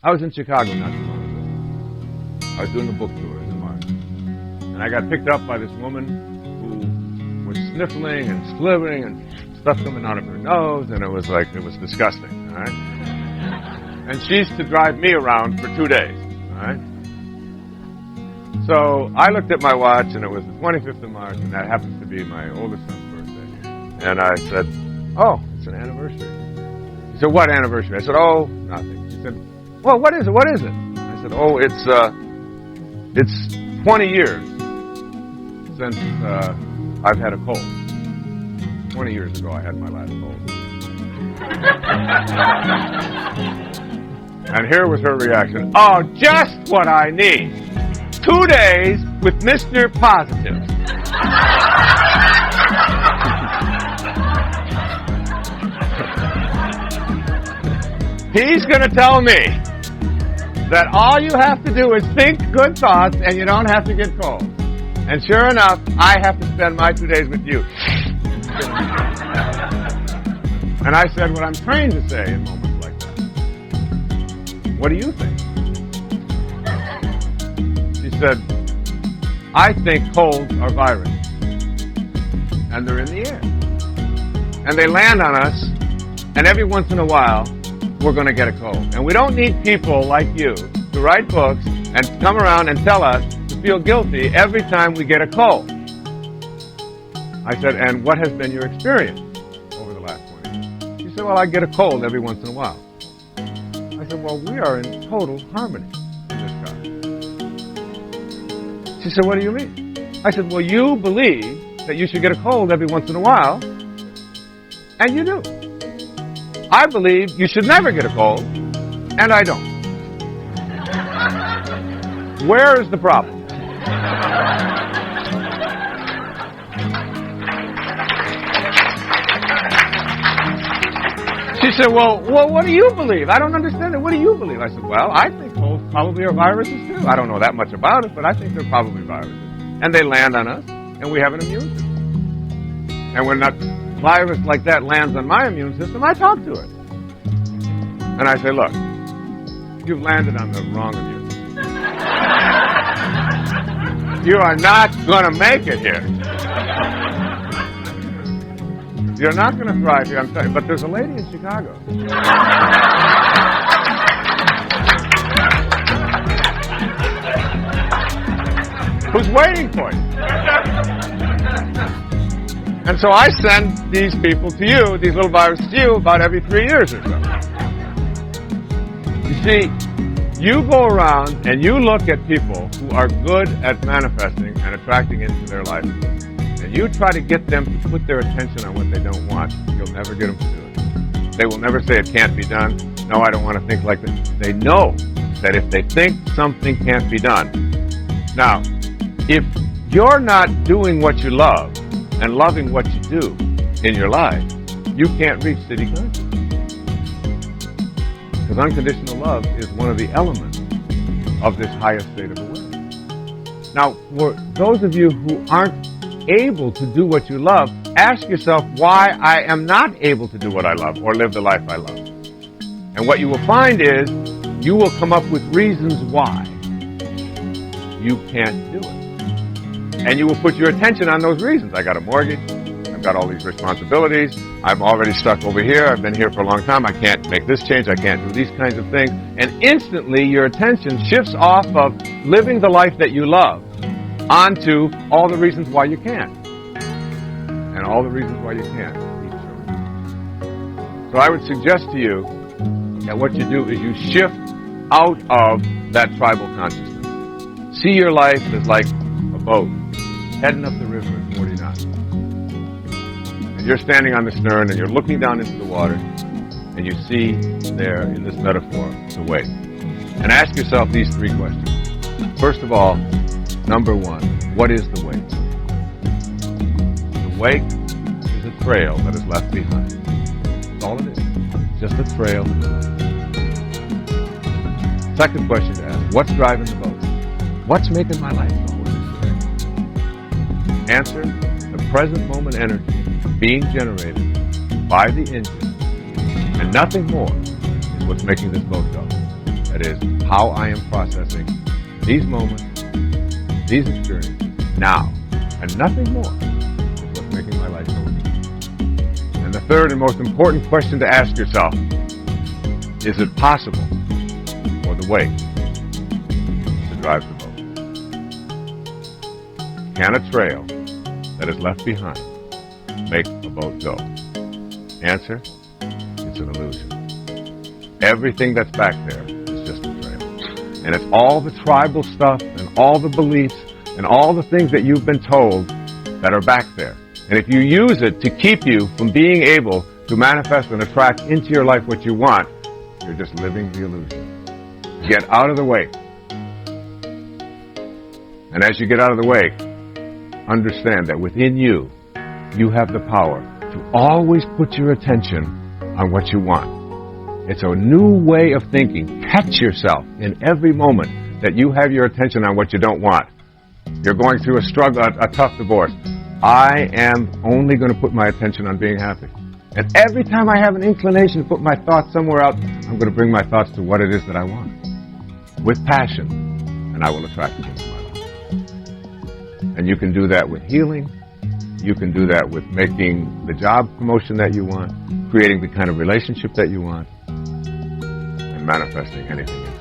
I was in Chicago not too long ago. I was doing a book tour in March. And I got picked up by this woman who was sniffling and slithering and stuff coming out of her nose, and it was disgusting, all right? And she used to drive me around for 2 days, all right? So I looked at my watch, and it was the 25th of March, and that happens to be my oldest son's birthday. And I said, oh, it's an anniversary. He said, what anniversary? I said, oh, nothing. He said, well, what is it? What is it? I said, oh, it's 20 years since I've had a cold. 20 years ago, I had my last cold. And here was her reaction. Oh, just what I need. 2 days with Mr. Positive. He's going to tell me that all you have to do is think good thoughts and you don't have to get cold. And sure enough, I have to spend my 2 days with you. And I said what I'm trained to say in moments like that. What do you think? She said, I think colds are viruses. And they're in the air. And they land on us, and every once in a while, we're going to get a cold. And we don't need people like you to write books and come around and tell us to feel guilty every time we get a cold. I said, and what has been your experience over the last 20 years? She said, well, I get a cold every once in a while. I said, well, we are in total harmony in this car. She said, what do you mean? I said, well, you believe that you should get a cold every once in a while, and you do. I believe you should never get a cold, and I don't. Where is the problem? She said, well, what do you believe? I don't understand it. What do you believe? I said, well, I think colds probably are viruses too. I don't know that much about it, but I think they're probably viruses. And they land on us, and we have an immune system. And when that virus like that lands on my immune system, I talk to it. And I say, look, you've landed on the wrong immune system. You are not going to make it here. You're not going to thrive here, I'm saying. But there's a lady in Chicago. Who's waiting for you. And so I send these people to you, these little viruses to you, about every 3 years or so. You see, you go around and you look at people who are good at manifesting and attracting into their life, and you try to get them to put their attention on what they don't want. You'll never get them to do it. They will never say it can't be done. No, I don't want to think like this. They know that if they think something can't be done. Now, if you're not doing what you love and loving what you do in your life, you can't reach city consciousness. Because unconditional love is one of the elements of this highest state of awareness. Now, for those of you who aren't able to do what you love, ask yourself why I am not able to do what I love or live the life I love. And what you will find is you will come up with reasons why you can't do it. And you will put your attention on those reasons. I got a mortgage. I've got all these responsibilities. I'm already stuck over here. I've been here for a long time. I can't make this change. I can't do these kinds of things. And instantly your attention shifts off of living the life that you love onto all the reasons why you can't. And all the reasons why you can't. So I would suggest to you that what you do is you shift out of that tribal consciousness. See your life as like a boat heading up the river at 40 knots. And you're standing on the stern and you're looking down into the water and you see there in this metaphor the wake. And ask yourself these three questions. First of all, number one, what is the wake? The wake is a trail that is left behind. That's all it is. Just a trail that is left behind. Second question to ask, what's driving the boat? What's making my life go this way? Answer, the present moment energy being generated by the engine, and nothing more is what's making this boat go. That is how I am processing these moments, these experiences, now, and nothing more is what's making my life so easy. And the third and most important question to ask yourself, is it possible for the wake to drive the boat? Can a trail that is left behind make a boat go? Answer, it's an illusion. Everything that's back there is just a trail. And it's all the tribal stuff and all the beliefs and all the things that you've been told that are back there. And if you use it to keep you from being able to manifest and attract into your life what you want, you're just living the illusion. Get out of the wake. And as you get out of the wake, understand that within you, you have the power to always put your attention on what you want. It's a new way of thinking. Catch yourself in every moment that you have your attention on what you don't want. You're going through a struggle, a tough divorce. I am only going to put my attention on being happy. And every time I have an inclination to put my thoughts somewhere else, I'm going to bring my thoughts to what it is that I want. With passion, and I will attract it into my life. And you can do that with healing. You can do that with making the job promotion that you want, creating the kind of relationship that you want, and manifesting anything you want.